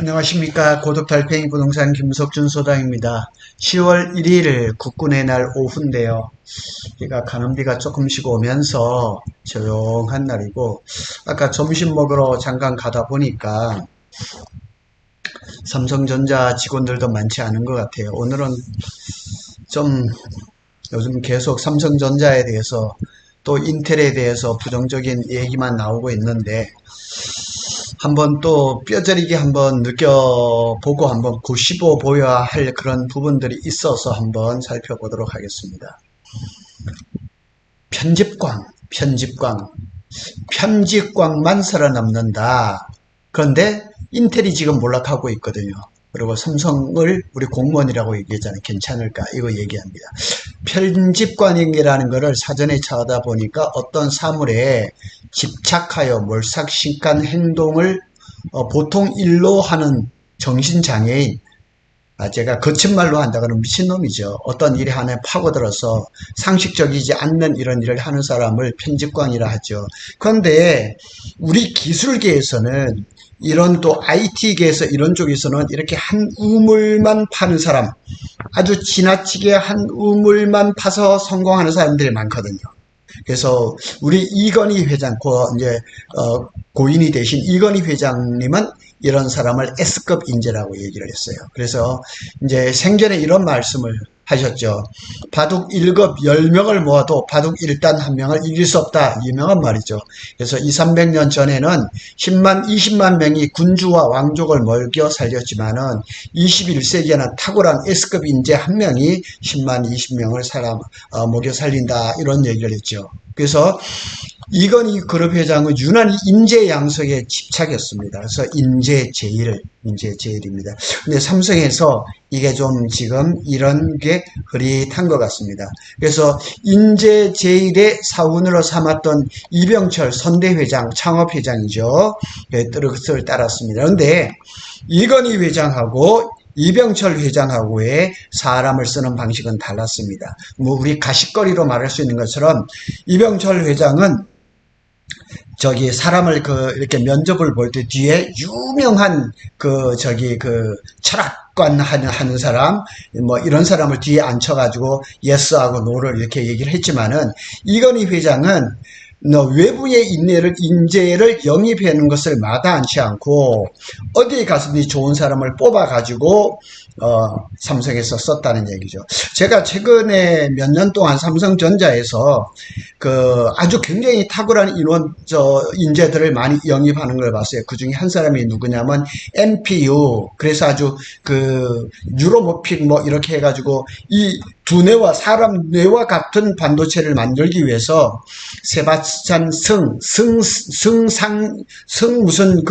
안녕하십니까. 고독달팽이 부동산 김석준 소장입니다. 10월 1일 국군의 날 오후인데요. 비가 가는비가 조금씩 오면서 조용한 날이고, 아까 점심 먹으러 잠깐 가다 보니까 삼성전자 직원들도 많지 않은 것 같아요. 오늘은 좀 요즘 계속 삼성전자에 대해서 또 인텔에 대해서 부정적인 얘기만 나오고 있는데, 한번 또 뼈저리게 한번 느껴보고 한번 고씹어 보여야 할 그런 부분들이 있어서 한번 살펴보도록 하겠습니다. 편집광만 살아남는다. 그런데 인텔이 지금 몰락하고 있거든요. 그리고 삼성을 우리 공무원이라고 얘기했잖아요. 괜찮을까? 이거 얘기합니다. 편집관이라는 것을 사전에 찾아보니까 어떤 사물에 집착하여 몰삭신간 행동을 보통 일로 하는 정신장애인, 제가 거친 말로 한다고는 미친놈이죠. 어떤 일에 하나에 파고들어서 상식적이지 않는 이런 일을 하는 사람을 편집광이라 하죠. 그런데 우리 기술계에서는 이런 또 IT계에서 이런 쪽에서는 이렇게 한 우물만 파는 사람, 아주 지나치게 한 우물만 파서 성공하는 사람들이 많거든요. 그래서 우리 이건희 회장, 고인이 되신 이건희 회장님은 이런 사람을 S급 인재라고 얘기를 했어요. 그래서 이제 생전에 이런 말씀을 하셨죠. 바둑 1급 10명을 모아도 바둑 1단 1명을 이길 수 없다. 유명한 말이죠. 그래서 200~300년 전에는 10만, 20만 명이 군주와 왕족을 먹여 살렸지만은 21세기에는 탁월한 S급 인재 한 명이 10만, 20명을 먹여 살린다. 이런 얘기를 했죠. 그래서 이건희 그룹 회장은 유난히 인재 양성에 집착했습니다. 그래서 인재 제일입니다. 근데 삼성에서 이게 좀 지금 이런 게 흐릿한 것 같습니다. 그래서 인재 제일의 사원으로 삼았던 이병철 선대회장, 창업회장이죠. 뜻을 따랐습니다. 그런데 이건희 회장하고 이병철 회장하고의 사람을 쓰는 방식은 달랐습니다. 우리 가십거리로 말할 수 있는 것처럼 이병철 회장은 사람을 이렇게 면접을 볼 때 뒤에 유명한 철학관 하는 사람, 이런 사람을 뒤에 앉혀가지고 예스하고 노를 이렇게 얘기를 했지만은, 이건희 회장은 외부의 인재를 영입하는 것을 마다하지 않고 어디에 가서든지 좋은 사람을 뽑아가지고 삼성에서 썼다는 얘기죠. 제가 최근에 몇 년 동안 삼성전자에서 아주 굉장히 탁월한 인재들을 많이 영입하는 걸 봤어요. 그 중에 한 사람이 누구냐면 MPU. 그래서 아주 유로모픽 이렇게 해가지고 이 두뇌와 사람 뇌와 같은 반도체를 만들기 위해서 세바스찬 무슨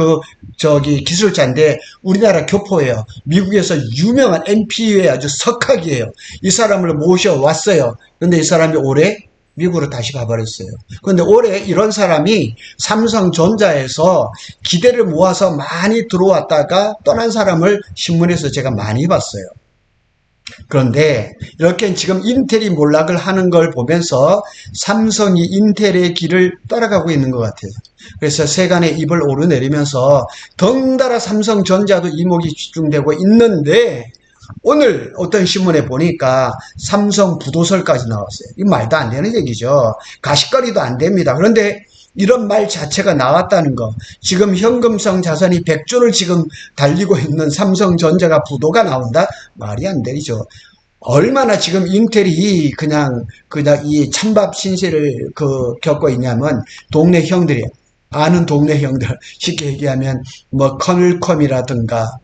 기술자인데 우리나라 교포예요. 미국에서 유명한 MPU의 아주 석학이에요. 이 사람을 모셔왔어요. 근데 이 사람이 올해 미국으로 다시 가버렸어요. 그런데 올해 이런 사람이 삼성전자에서 기대를 모아서 많이 들어왔다가 떠난 사람을 신문에서 제가 많이 봤어요. 그런데 이렇게 지금 인텔이 몰락을 하는 걸 보면서 삼성이 인텔의 길을 따라가고 있는 것 같아요. 그래서 세간의 입을 오르내리면서 덩달아 삼성전자도 이목이 집중되고 있는데, 오늘 어떤 신문에 보니까 삼성 부도설까지 나왔어요. 이거 말도 안 되는 얘기죠. 가십거리도 안 됩니다. 그런데 이런 말 자체가 나왔다는 거, 지금 현금성 자산이 100조를 지금 달리고 있는 삼성전자가 부도가 나온다? 말이 안 되죠. 얼마나 지금 인텔이 그냥 이 찬밥 신세를 겪고 있냐면, 동네 형들이에요. 아는 동네 형들, 쉽게 얘기하면 커널컴이라든가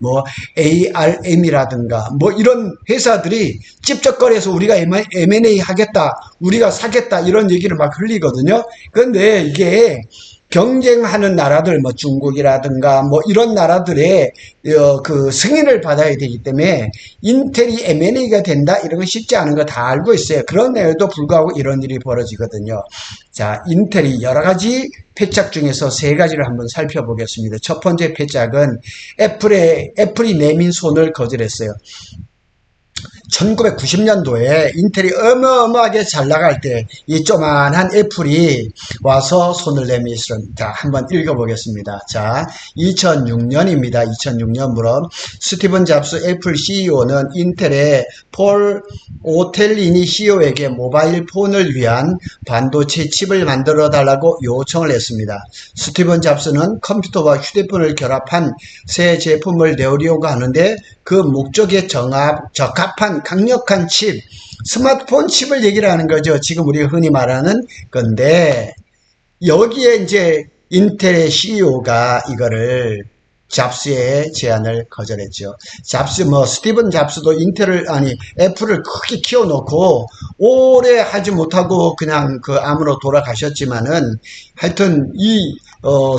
ARM이라든가 이런 회사들이 찝쩍거려서 우리가 M&A 하겠다, 우리가 사겠다, 이런 얘기를 막 흘리거든요. 그런데 이게 경쟁하는 나라들, 중국이라든가 이런 나라들의 승인을 받아야 되기 때문에 인텔이 M&A가 된다, 이런 건 쉽지 않은 거 다 알고 있어요. 그런데도 불구하고 이런 일이 벌어지거든요. 자, 인텔이 여러 가지 패착 중에서 세 가지를 한번 살펴보겠습니다. 첫 번째 패착은 애플이 내민 손을 거절했어요. 1990년도에 인텔이 어마어마하게 잘 나갈 때 이 조만한 애플이 와서 손을 내밀었습니다. 자, 한번 읽어보겠습니다. 자, 2006년입니다. 2006년부터 스티븐 잡스 애플 CEO는 인텔의 폴 오텔리니 CEO에게 모바일 폰을 위한 반도체 칩을 만들어 달라고 요청을 했습니다. 스티븐 잡스는 컴퓨터와 휴대폰을 결합한 새 제품을 내오려고 하는데 그 목적에 적합한 강력한 칩, 스마트폰 칩을 얘기를 하는 거죠. 지금 우리가 흔히 말하는 건데, 여기에 이제 인텔의 CEO가 이거를 잡스의 제안을 거절했죠. 스티븐 잡스도 애플을 크게 키워놓고 오래 하지 못하고 그냥 그 암으로 돌아가셨지만은 하여튼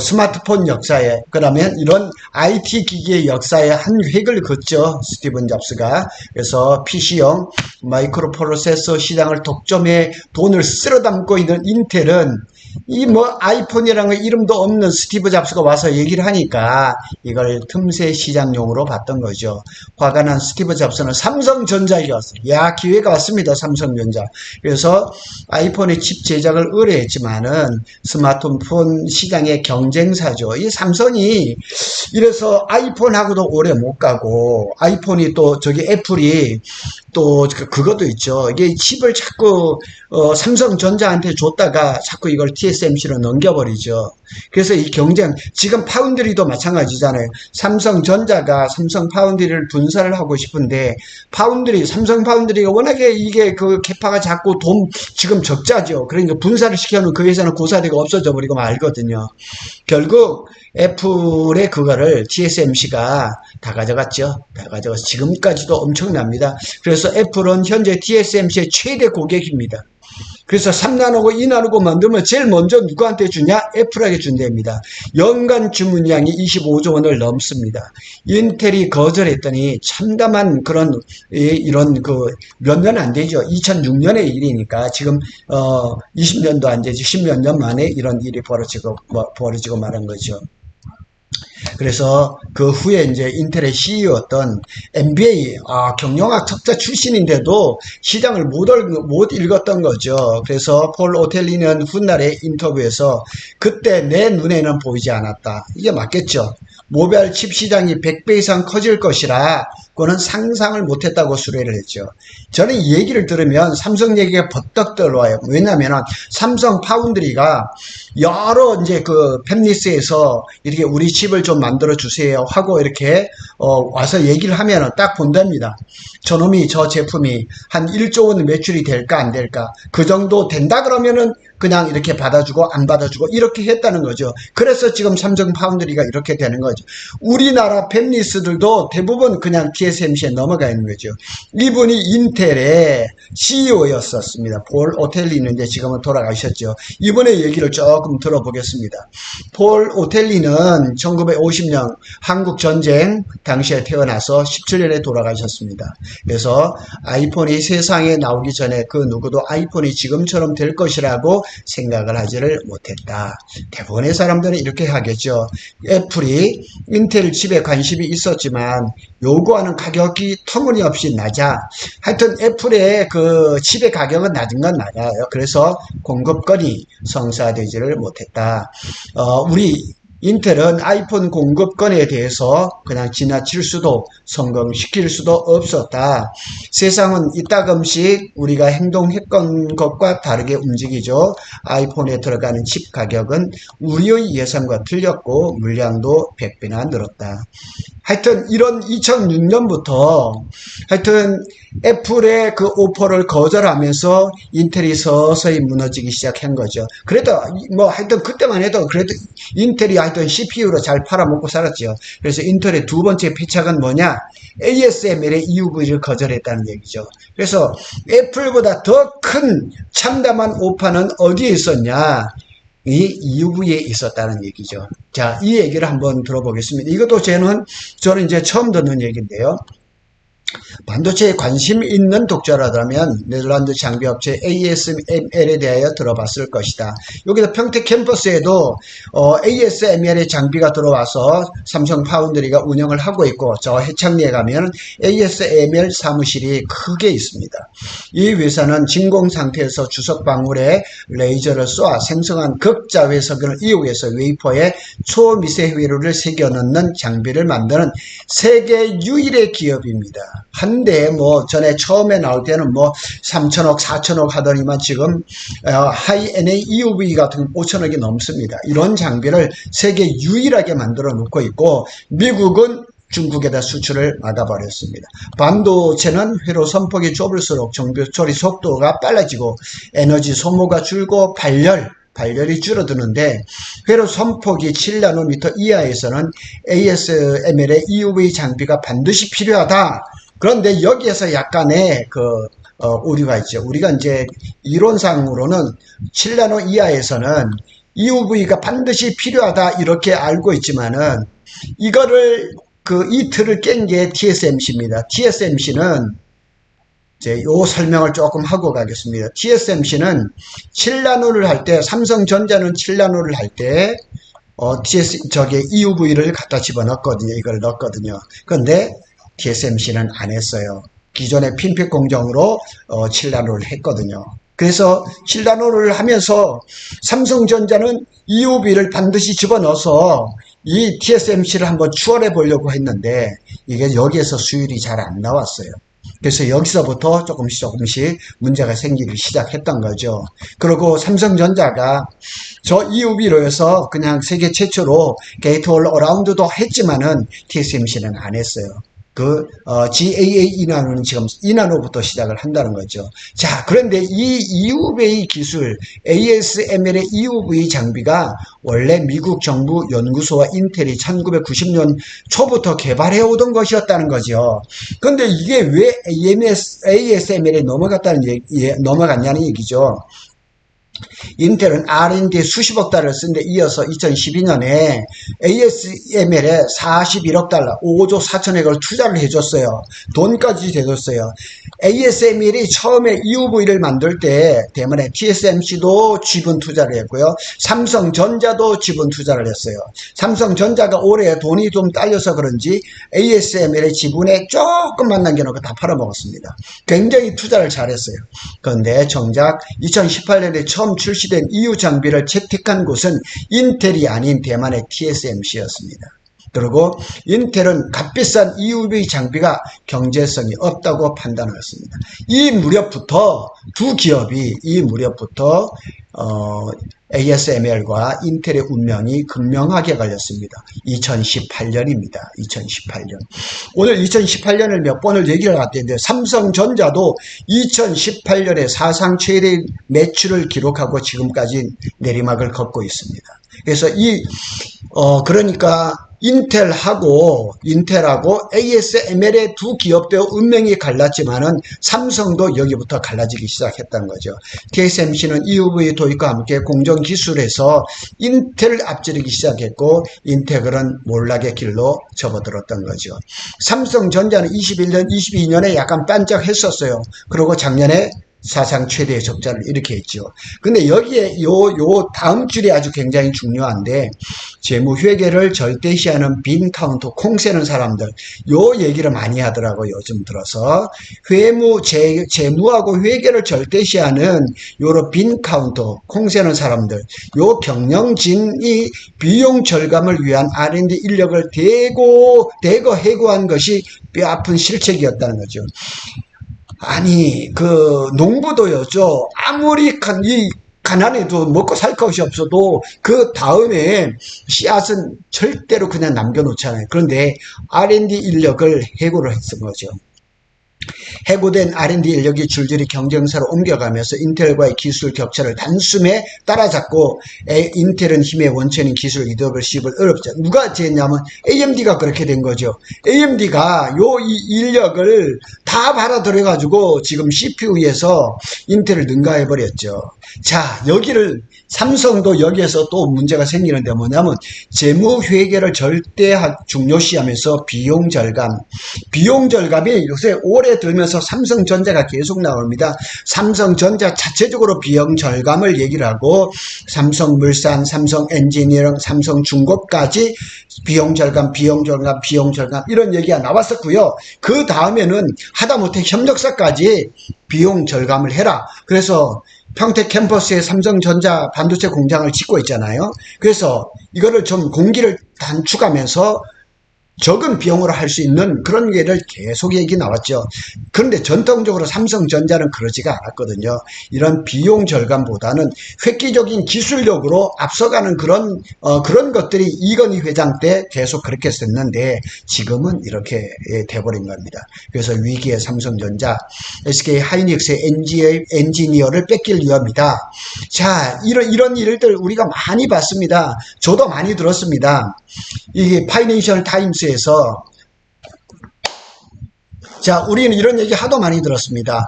스마트폰 역사에, 그러면 이런 IT 기기의 역사에 한 획을 긋죠. 스티븐 잡스가. 그래서 PC용 마이크로 프로세서 시장을 독점해 돈을 쓸어 담고 있는 인텔은 아이폰이라는 이름도 없는 스티브 잡스가 와서 얘기를 하니까 이걸 틈새 시장용으로 봤던 거죠. 화가 난 스티브 잡스는 삼성전자에 갔어요. 기회가 왔습니다. 삼성전자. 그래서 아이폰의 칩 제작을 의뢰했지만은 스마트폰 시장의 경쟁사죠. 이 삼성이 이래서 아이폰하고도 오래 못 가고, 아이폰이 또 애플이 또 그것도 있죠. 이게 칩을 자꾸 삼성전자한테 줬다가 자꾸 이걸 TSMC로 넘겨버리죠. 그래서 이 경쟁, 지금 파운드리도 마찬가지잖아요. 삼성전자가 삼성 파운드리를 분사를 하고 싶은데, 삼성 파운드리가 워낙에 이게 그 캐파가 작고 지금 적자죠. 그러니까 분사를 시켜놓은 그 회사는 고사리가 없어져 버리고 말거든요. 결국 애플의 그거를 TSMC가 다 가져갔죠. 다 가져가서 지금까지도 엄청납니다. 그래서 애플은 현재 TSMC의 최대 고객입니다. 그래서 3나노고 2나노고 만들면 제일 먼저 누구한테 주냐? 애플에게 준답니다. 연간 주문량이 25조 원을 넘습니다. 인텔이 거절했더니 참담한 이런 몇 년 안 되죠. 2006년의 일이니까 지금 20년도 안 되지. 10몇 년 만에 이런 일이 벌어지고 말한 거죠. 그래서 그 후에 이제 인텔의 CEO였던 MBA, 경영학 석자 출신인데도 시장을 못 읽었던 거죠. 그래서 폴 오텔리는 훗날의 인터뷰에서 그때 내 눈에는 보이지 않았다. 이게 맞겠죠. 모바일 칩 시장이 100배 이상 커질 것이라 그거는 상상을 못했다고 수례를 했죠. 저는 이 얘기를 들으면 삼성 얘기가 버떡 떠올라요. 왜냐하면 삼성 파운드리가 여러 이제 팹리스에서 이렇게 우리 칩을 좀 만들어 주세요 하고 이렇게 와서 얘기를 하면은 딱 본답니다. 저 제품이 한 1조 원 매출이 될까 안 될까, 그 정도 된다 그러면은 그냥 이렇게 받아주고 안 받아주고 이렇게 했다는 거죠. 그래서 지금 삼성 파운드리가 이렇게 되는 거죠. 우리나라 팹리스들도 대부분 그냥 TSMC에 넘어가 있는 거죠. 이분이 인텔의 CEO였었습니다. 폴 오텔리는 이제 지금은 돌아가셨죠. 이분의 얘기를 조금 들어보겠습니다. 폴 오텔리는 1950년 한국 전쟁 당시에 태어나서 17년에 돌아가셨습니다. 그래서 아이폰이 세상에 나오기 전에 그 누구도 아이폰이 지금처럼 될 것이라고 생각을 하지를 못했다. 대부분의 사람들은 이렇게 하겠죠. 애플이 인텔 칩에 관심이 있었지만 요구하는 가격이 터무니없이 낮아. 하여튼 애플의 그 칩의 가격은 낮은 건 낮아요. 그래서 공급권이 성사되지를 못했다. 우리 인텔은 아이폰 공급권에 대해서 그냥 지나칠 수도 성공시킬 수도 없었다. 세상은 이따금씩 우리가 행동했던 것과 다르게 움직이죠. 아이폰에 들어가는 칩 가격은 우리의 예상과 틀렸고 물량도 100배나 늘었다. 하여튼 이런 2006년부터 하여튼 애플의 그 오퍼를 거절하면서 인텔이 서서히 무너지기 시작한 거죠. 그래도 하여튼 그때만 해도 그래도 인텔이 하여튼 CPU로 잘 팔아먹고 살았죠. 그래서 인텔의 두 번째 패착은 뭐냐? ASML의 EUV를 거절했다는 얘기죠. 그래서 애플보다 더 큰 참담한 오파는 어디에 있었냐? 이 EUV에 있었다는 얘기죠. 자, 이 얘기를 한번 들어보겠습니다. 이것도 저는 이제 처음 듣는 얘기인데요. 반도체에 관심 있는 독자라면 네덜란드 장비업체 ASML에 대하여 들어봤을 것이다. 여기서 평택 캠퍼스에도 ASML의 장비가 들어와서 삼성 파운드리가 운영을 하고 있고, 저 해창리에 가면 ASML 사무실이 크게 있습니다. 이 회사는 진공 상태에서 주석 방울에 레이저를 쏘아 생성한 극자외석을 이용해서 웨이퍼에 초미세회로를 새겨 넣는 장비를 만드는 세계 유일의 기업입니다. 한 대에 뭐 전에 처음에 나올 때는 뭐 3천억 4천억 하더니만 지금 하이 NA EUV 같은 5천억이 넘습니다. 이런 장비를 세계 유일하게 만들어 놓고 있고, 미국은 중국에다 수출을 막아버렸습니다. 반도체는 회로 선폭이 좁을수록 정비 처리 속도가 빨라지고 에너지 소모가 줄고 발열이 줄어드는데, 회로 선폭이 7나노미터 이하에서는 ASML의 EUV 장비가 반드시 필요하다. 그런데 여기에서 약간의 오류가 있죠. 우리가 이제 이론상으로는 7나노 이하에서는 EUV가 반드시 필요하다 이렇게 알고 있지만은, 이거를 이 틀을 깬 게 TSMC입니다. TSMC는 이제 요 설명을 조금 하고 가겠습니다. TSMC는 7나노를 할 때, 삼성전자는 7나노를 할 때 EUV를 갖다 집어넣었거든요. 이걸 넣었거든요. 그런데 TSMC는 안 했어요. 기존의 핀핏 공정으로 7나노를 했거든요. 그래서 7나노를 하면서 삼성전자는 EUV를 반드시 집어넣어서 이 TSMC를 한번 추월해 보려고 했는데, 이게 여기에서 수율이 잘 안 나왔어요. 그래서 여기서부터 조금씩 문제가 생기기 시작했던 거죠. 그리고 삼성전자가 저 EUV로 해서 그냥 세계 최초로 게이트 올 어라운드도 했지만은 TSMC는 안 했어요. GAA 2나노는 지금 2나노부터 시작을 한다는 거죠. 자, 그런데 이 EUV 기술, ASML의 EUV 장비가 원래 미국 정부 연구소와 인텔이 1990년 초부터 개발해 오던 것이었다는 거죠. 그런데 이게 왜 ASML에 넘어갔냐는 얘기죠. 인텔은 R&D에 수십억 달러를 쓴 데 이어서 2012년에 ASML에 41억 달러, 5조 4천억을 투자를 해줬어요. 돈까지 대줬어요. ASML이 처음에 EUV를 만들 때 때문에 TSMC도 지분 투자를 했고요. 삼성전자도 지분 투자를 했어요. 삼성전자가 올해 돈이 좀 딸려서 그런지 ASML의 지분에 조금만 남겨놓고 다 팔아먹었습니다. 굉장히 투자를 잘했어요. 그런데 정작 2018년에 처음 출시된 EU 장비를 채택한 곳은 인텔이 아닌 대만의 TSMC였습니다. 그리고 인텔은 값비싼 EUV 장비가 경제성이 없다고 판단하였습니다. 이 무렵부터 두 기업이 ASML과 인텔의 운명이 극명하게 걸렸습니다. 2018년입니다. 2018년. 오늘 2018년을 몇 번을 얘기를 했는데, 삼성전자도 2018년에 사상 최대 매출을 기록하고 지금까지 내리막을 걷고 있습니다. 그래서 그러니까 인텔하고 ASML의 두 기업도 운명이 갈랐지만은 삼성도 여기부터 갈라지기 시작했다는 거죠. TSMC는 EUV 도입과 함께 공정 기술에서 인텔을 앞지르기 시작했고, 인텔은 몰락의 길로 접어들었던 거죠. 삼성전자는 21년, 22년에 약간 반짝했었어요. 그리고 작년에 사상 최대의 적자를 일으켰죠. 근데 여기에 요 다음 줄이 아주 굉장히 중요한데, 재무 회계를 절대시하는 빈 카운터 콩 세는 사람들, 요 얘기를 많이 하더라고요. 요즘 들어서 재무하고 회계를 절대시하는 요런 빈 카운터 콩 세는 사람들, 요 경영진이 비용 절감을 위한 R&D 인력을 대거 해고한 것이 뼈아픈 실책이었다는 거죠. 아니, 농부도요, 아무리 가난해도 먹고 살 것이 없어도 그 다음에 씨앗은 절대로 그냥 남겨놓잖아요. 그런데 R&D 인력을 해고를 했던 거죠. 해고된 R&D 인력이 줄줄이 경쟁사로 옮겨가면서 인텔과의 기술 격차를 단숨에 따라잡고, 인텔은 힘의 원천인 기술 리더십을 어렵죠. 누가 했냐면 AMD가 그렇게 된 거죠. AMD가 이 인력을 다 받아들여가지고 지금 CPU에서 인텔을 능가해버렸죠. 자, 여기를 삼성도 여기에서 또 문제가 생기는데 뭐냐면 재무 회계를 절대 중요시하면서 비용 절감. 비용 절감이 요새 올해 들면서 삼성전자가 계속 나옵니다. 삼성전자 자체적으로 비용 절감을 얘기를 하고 삼성물산, 삼성엔지니어링, 삼성중공업까지 비용 절감, 비용 절감, 비용 절감 이런 얘기가 나왔었고요. 그 다음에는 하다못해 협력사까지 비용 절감을 해라. 그래서 평택 캠퍼스에 삼성전자 반도체 공장을 짓고 있잖아요. 그래서 이거를 좀 공기를 단축하면서 적은 비용으로 할 수 있는 그런 예를 계속 얘기 나왔죠. 그런데 전통적으로 삼성전자는 그러지가 않았거든요. 이런 비용 절감보다는 획기적인 기술력으로 앞서가는 그런 것들이 이건희 회장 때 계속 그렇게 썼는데 지금은 이렇게 돼버린 겁니다. 그래서 위기의 삼성전자, SK 하이닉스의 엔지니어를 뺏길 위험이다. 자, 이런 일들 우리가 많이 봤습니다. 저도 많이 들었습니다. 이 파이낸셜 타임스에서 자, 우리는 이런 얘기 하도 많이 들었습니다.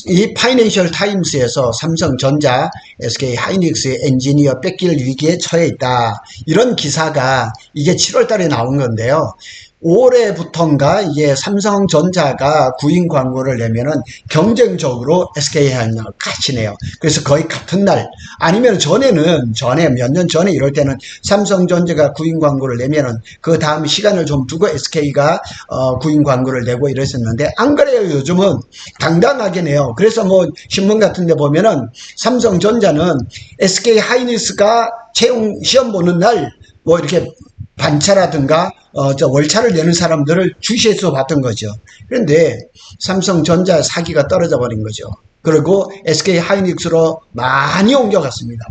이 파이낸셜 타임스에서 삼성전자, SK 하이닉스의 엔지니어 뺏길 위기에 처해 있다. 이런 기사가 이게 7월 달에 나온 건데요. 올해부터인가 이게 삼성전자가 구인 광고를 내면은 경쟁적으로 SK하이닉스랑 같이 내요. 그래서 거의 같은 날 아니면 전에 몇 년 전에 이럴 때는 삼성전자가 구인 광고를 내면은 그 다음 시간을 좀 두고 SK가 구인 광고를 내고 이랬었는데 안 그래요. 요즘은 당당하게 내요. 그래서 뭐 신문 같은 데 보면은 삼성전자는 SK하이닉스가 채용 시험 보는 날 뭐 이렇게 반차라든가 월차를 내는 사람들을 주시해서 봤던 거죠. 그런데 삼성전자 사기가 떨어져 버린 거죠. 그리고 SK 하이닉스로 많이 옮겨갔습니다.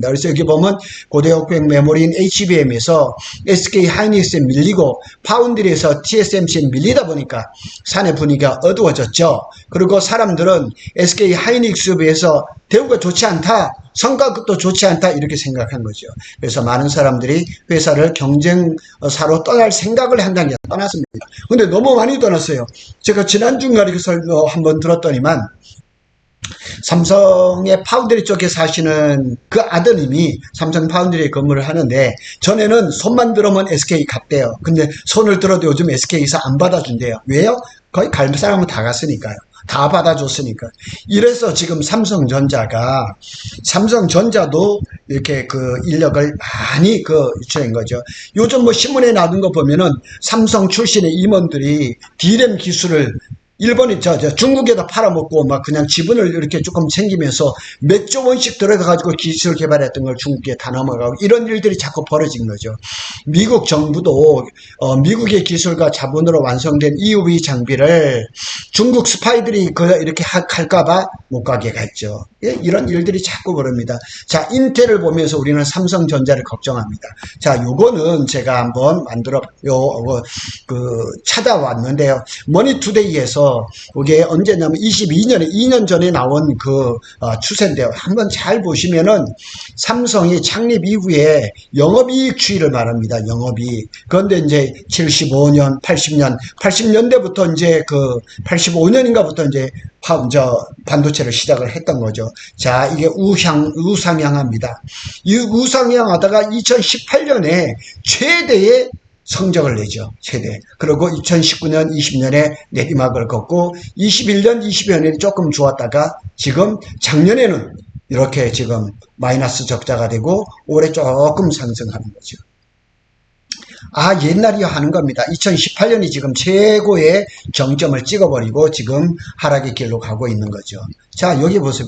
그래서 여기 보면 고대역백 메모리인 HBM에서 SK 하이닉스에 밀리고 파운드리에서 TSMC에 밀리다 보니까 사내 분위기가 어두워졌죠. 그리고 사람들은 SK 하이닉스에 비해서 대우가 좋지 않다. 성과급도 좋지 않다 이렇게 생각한 거죠. 그래서 많은 사람들이 회사를 경쟁사로 떠날 생각을 한다는 게 떠났습니다. 근데 너무 많이 떠났어요. 제가 지난 주말에 한번 들었더니만 삼성의 파운드리 쪽에 사시는 그 아드님이 삼성 파운드리에 근무를 하는데 전에는 손만 들어면 SK 갔대요. 근데 손을 들어도 요즘 SK에서 안 받아준대요. 왜요? 거의 갈 사람은 다 갔으니까요. 다 받아줬으니까. 이래서 지금 삼성전자도 이렇게 그 인력을 많이 유치한 거죠. 요즘 뭐 신문에 나온 거 보면은 삼성 출신의 임원들이 D램 기술을 일본이 중국에다 팔아먹고 막 그냥 지분을 이렇게 조금 챙기면서 몇 조 원씩 들어가가지고 기술 개발했던 걸 중국에 다 넘어가고 이런 일들이 자꾸 벌어진 거죠. 미국 정부도 미국의 기술과 자본으로 완성된 EUV 장비를 중국 스파이들이 이렇게 할까봐 못 가게 갔죠. 예, 이런 일들이 자꾸 벌어집니다. 자, 인텔을 보면서 우리는 삼성전자를 걱정합니다. 자, 요거는 제가 한번 찾아왔는데요. 머니투데이에서 그게 언제냐면 2년 전에 나온 추세인데요. 한번 잘 보시면은 삼성이 창립 이후에 영업이익 추이를 말합니다. 영업이익. 그런데 이제 75년, 80년대부터 이제 85년인가부터 이제 반도체를 시작을 했던 거죠. 자, 이게 우상향합니다. 이 우상향하다가 2018년에 최대의 성적을 내죠. 최대. 그리고 2019년, 20년에 내리막을 걷고 21년, 22년에 조금 좋았다가 지금 작년에는 이렇게 지금 마이너스 적자가 되고 올해 조금 상승하는 거죠. 아, 옛날이야 하는 겁니다. 2018년이 지금 최고의 정점을 찍어버리고 지금 하락의 길로 가고 있는 거죠. 자, 여기 보세요.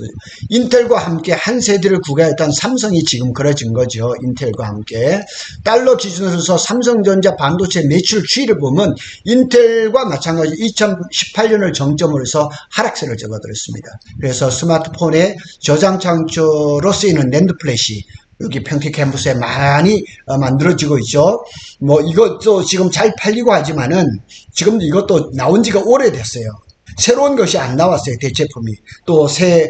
인텔과 함께 한 세대를 구가했던 삼성이 지금 그려진 거죠. 인텔과 함께. 달러 기준으로서 삼성전자 반도체 매출 추이를 보면 인텔과 마찬가지 2018년을 정점으로 해서 하락세를 접어들었습니다. 그래서 스마트폰의 저장 장치로 쓰이는 낸드 플래시, 여기 평택 캠퍼스에 많이 만들어지고 있죠. 뭐 이것도 지금 잘 팔리고 하지만은 지금 이것도 나온 지가 오래됐어요. 새로운 것이 안 나왔어요. 대체품이. 또 새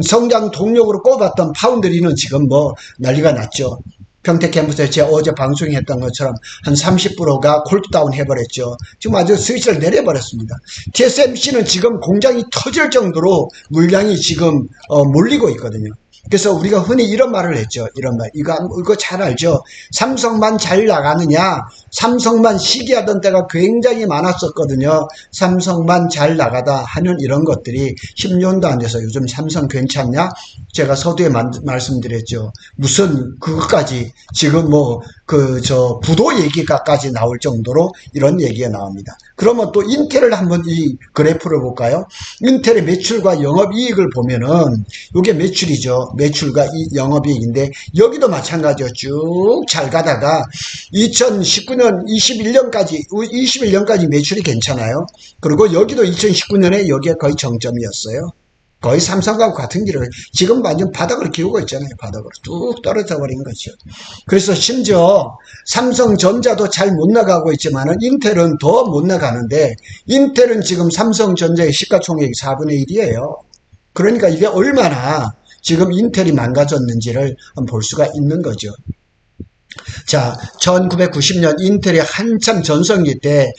성장 동력으로 꼽았던 파운드리는 지금 뭐 난리가 났죠. 평택 캠퍼스에 제가 어제 방송했던 것처럼 한 30%가 콜다운 해버렸죠. 지금 아주 스위치를 내려버렸습니다. TSMC는 지금 공장이 터질 정도로 물량이 지금 몰리고 있거든요. 그래서 우리가 흔히 이런 말을 했죠. 이런 말. 이거 잘 알죠? 삼성만 잘 나가느냐? 삼성만 시기하던 때가 굉장히 많았었거든요. 삼성만 잘 나가다 하는 이런 것들이 10년도 안 돼서 요즘 삼성 괜찮냐? 제가 서두에 말씀드렸죠. 무슨 그것까지 지금 부도 얘기가까지 나올 정도로 이런 얘기가 나옵니다. 그러면 또 인텔을 한번 이 그래프를 볼까요? 인텔의 매출과 영업이익을 보면은 이게 매출이죠. 매출과 이 영업이익인데 여기도 마찬가지죠. 쭉 잘 가다가 2019년 21년까지 매출이 괜찮아요. 그리고 여기도 2019년에 여기에 거의 정점이었어요. 거의 삼성과 같은 길을 지금 완전 바닥을 기우고 있잖아요. 바닥으로 뚝 떨어져 버린 거죠. 그래서 심지어 삼성전자도 잘 못 나가고 있지만 인텔은 더 못 나가는데 인텔은 지금 삼성전자의 시가총액이 4분의 1이에요. 그러니까 이게 얼마나 지금 인텔이 망가졌는지를 볼 수가 있는 거죠. 자, 1990년 인텔이 한참 전성기 때,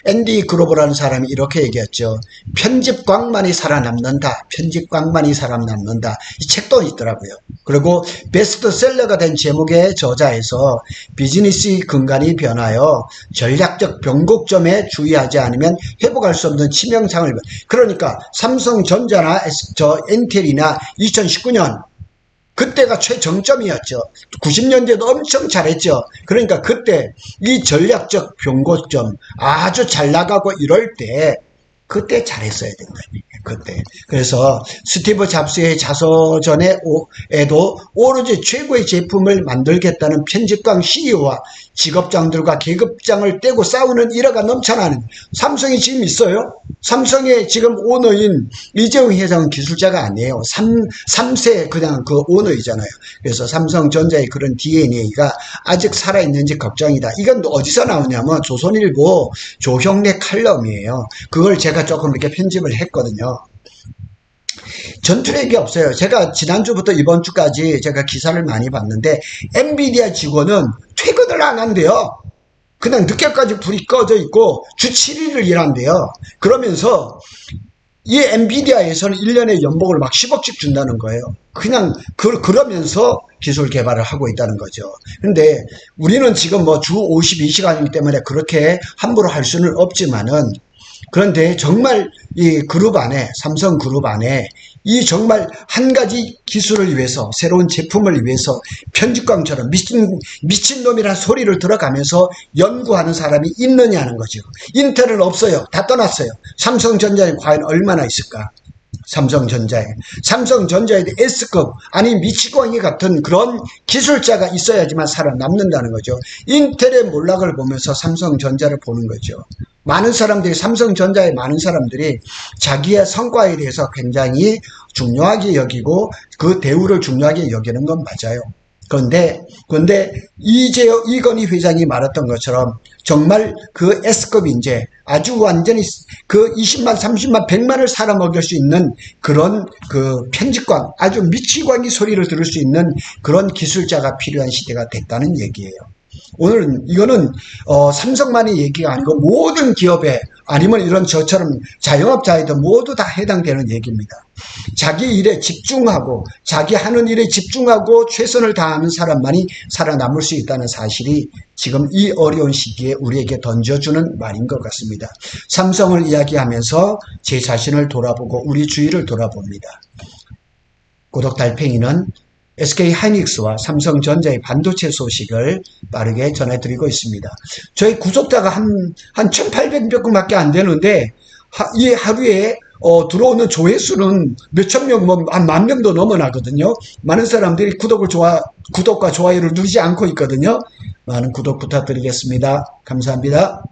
앤디 그로버라는 사람이 이렇게 얘기했죠. 편집광만이 살아남는다. 편집광만이 살아남는다. 이 책도 있더라고요. 그리고 베스트셀러가 된 제목의 저자에서 비즈니스 근간이 변하여 전략적 변곡점에 주의하지 않으면 회복할 수 없는 치명상을, 그러니까 삼성전자나 인텔이나 2019년 그때가 최정점이었죠. 90년대도 엄청 잘했죠. 그러니까 그때 이 전략적 변곡점 아주 잘 나가고 이럴 때 그때 잘했어야 된다. 그때. 그래서 스티브 잡스의 자서전에도 오로지 최고의 제품을 만들겠다는 편집광 CEO와 직업장들과 계급장을 떼고 싸우는 일화가 넘쳐나는 삼성이 지금 있어요. 삼성의 지금 오너인 이재용 회장은 기술자가 아니에요. 3세 그냥 그 오너이잖아요. 그래서 삼성전자의 그런 DNA가 아직 살아있는지 걱정이다. 이건 어디서 나오냐면 조선일보 조형래 칼럼이에요. 그걸 제가 조금 이렇게 편집을 했거든요. 전투력이 없어요. 제가 지난주부터 이번 주까지 제가 기사를 많이 봤는데 엔비디아 직원은 퇴근을 안 한대요. 그냥 늦게까지 불이 꺼져 있고 주 7일을 일한대요. 그러면서 이 엔비디아에서는 1년에 연봉을 막 10억씩 준다는 거예요. 그냥 그러면서 기술 개발을 하고 있다는 거죠. 근데 우리는 지금 주 52시간이기 때문에 그렇게 함부로 할 수는 없지만은, 그런데 정말 이 그룹 안에, 삼성 그룹 안에 이 정말 한 가지 기술을 위해서, 새로운 제품을 위해서 편집광처럼 미친놈이라는 소리를 들어가면서 연구하는 사람이 있느냐는 거죠. 인텔은 없어요. 다 떠났어요. 삼성전자에 과연 얼마나 있을까? 삼성전자에 S급, 아니 미치광이 같은 그런 기술자가 있어야지만 살아남는다는 거죠. 인텔의 몰락을 보면서 삼성전자를 보는 거죠. 많은 사람들이, 삼성전자의 많은 사람들이 자기의 성과에 대해서 굉장히 중요하게 여기고 그 대우를 중요하게 여기는 건 맞아요. 그런데 이건희 회장이 말했던 것처럼 정말 그 S급 인재, 아주 완전히 그 20만, 30만, 100만을 살아먹일 수 있는 그런 그 편집광, 아주 미치광이 소리를 들을 수 있는 그런 기술자가 필요한 시대가 됐다는 얘기예요. 오늘은 이거는 삼성만의 얘기가 아니고 모든 기업에, 아니면 이런 저처럼 자영업자에도 모두 다 해당되는 얘기입니다. 자기 일에 집중하고 자기 하는 일에 집중하고 최선을 다하는 사람만이 살아남을 수 있다는 사실이 지금 이 어려운 시기에 우리에게 던져주는 말인 것 같습니다. 삼성을 이야기하면서 제 자신을 돌아보고 우리 주위를 돌아봅니다. 고독 달팽이는 SK하이닉스와 삼성전자의 반도체 소식을 빠르게 전해드리고 있습니다. 저희 구독자가 한 1800몇 밖에 안 되는데 이 하루에 들어오는 조회수는 몇천 명, 한 10,000명도 넘어나거든요. 많은 사람들이 구독과 좋아요를 누르지 않고 있거든요. 많은 구독 부탁드리겠습니다. 감사합니다.